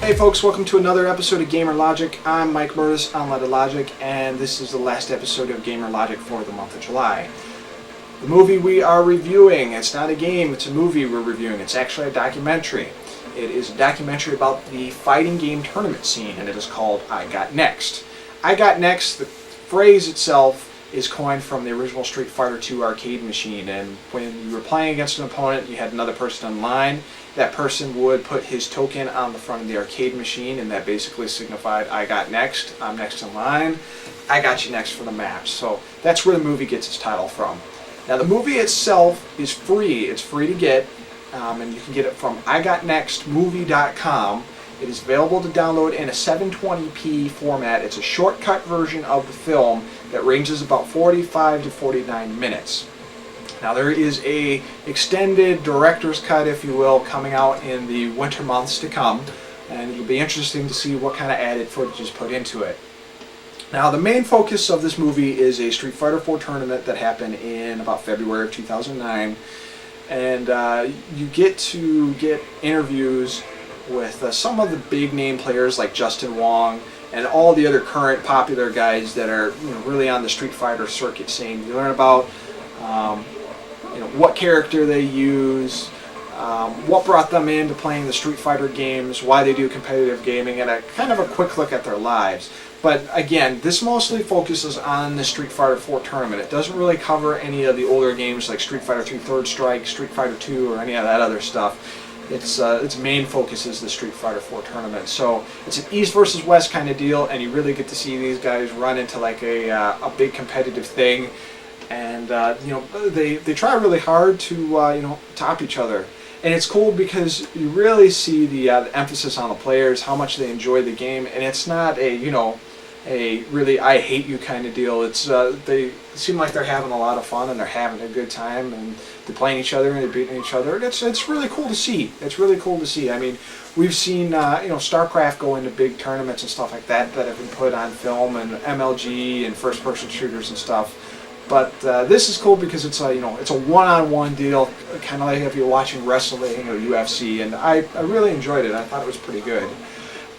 Hey folks, welcome to another episode of Gamer Logic. I'm Mike Murtis, Unleaded Logic, and this is the last episode of Gamer Logic for the month of July. The movie we are reviewing, it's not a game, it's a movie we're reviewing. It's actually a documentary. It is a documentary about the fighting game tournament scene, and it is called I Got Next. I Got Next, the phrase itself is coined from the original Street Fighter II arcade machine, and when you were playing against an opponent, you had another person in line. That person would put his token on the front of the arcade machine, and that basically signified, I got next, I'm next in line, I got you next for the match. So that's where the movie gets its title from. Now the movie itself is free, it's free to get, and you can get it from igotnextmovie.com. It is available to download in a 720p format. It's a shortcut version of the film that ranges about 45 to 49 minutes. Now there is a extended director's cut, if you will, coming out in the winter months to come, and it'll be interesting to see what kind of added footage is put into it. Now the main focus of this movie is a Street Fighter IV tournament that happened in about February of 2009, and you get to get interviews with some of the big name players like Justin Wong and all the other current popular guys that are really on the Street Fighter circuit scene. You learn about what character they use, what brought them into playing the Street Fighter games, why they do competitive gaming, and a kind of a quick look at their lives. But again, this mostly focuses on the Street Fighter IV tournament. It doesn't really cover any of the older games like Street Fighter III Third Strike, Street Fighter II, or any of that other stuff. Its main focus is the Street Fighter IV tournament. So it's an East versus West kind of deal, and you really get to see these guys run into like a big competitive thing. And they try really hard to top each other, and it's cool because you really see the emphasis on the players, how much they enjoy the game, and it's not a really I hate you kind of deal. It's they seem like they're having a lot of fun and they're having a good time, and they're playing each other and they're beating each other. And it's really cool to see. It's really cool to see. I mean, we've seen StarCraft go into big tournaments and stuff like that that have been put on film, and MLG and first-person shooters and stuff. But this is cool because it's a it's a one-on-one deal, kind of like if you're watching wrestling or UFC, and I really enjoyed it. I thought it was pretty good.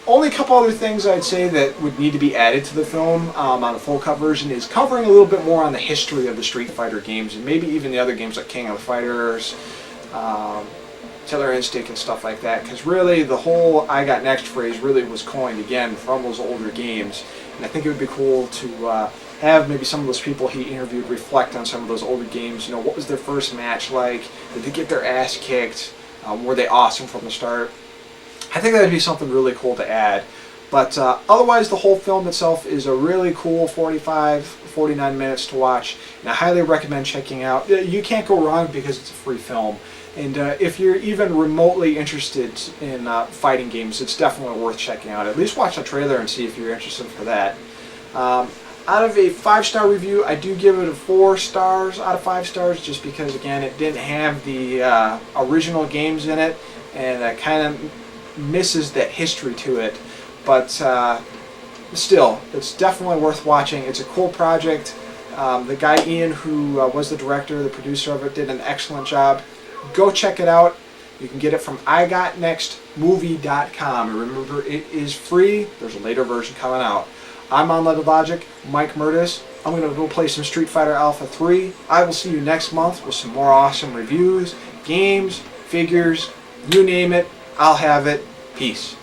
Only a couple other things I'd say that would need to be added to the film on a full cut version is covering a little bit more on the history of the Street Fighter games, and maybe even the other games like King of the Fighters, Killer Instinct and stuff like that, because really the whole I Got Next phrase really was coined again from those older games, and I think it would be cool to have maybe some of those people he interviewed reflect on some of those older games. What was their first match like? Did they get their ass kicked? Were they awesome from the start? I think that would be something really cool to add. But otherwise, the whole film itself is a really cool 49 minutes to watch, and I highly recommend checking out. You can't go wrong because it's a free film. And if you're even remotely interested in fighting games, it's definitely worth checking out. At least watch the trailer and see if you're interested for that. Out of a 5-star review, I do give it a 4 stars out of 5 stars, just because, again, it didn't have the original games in it, and it kind of misses that history to it. But still, it's definitely worth watching. It's a cool project. The guy Ian, who was the director, the producer of it, did an excellent job. Go check it out. You can get it from igotnextmovie.com. And remember, it is free. There's a later version coming out. I'm Unleaded Logic, Mike Murtis. I'm going to go play some Street Fighter Alpha 3. I will see you next month with some more awesome reviews, games, figures, you name it, I'll have it. Peace.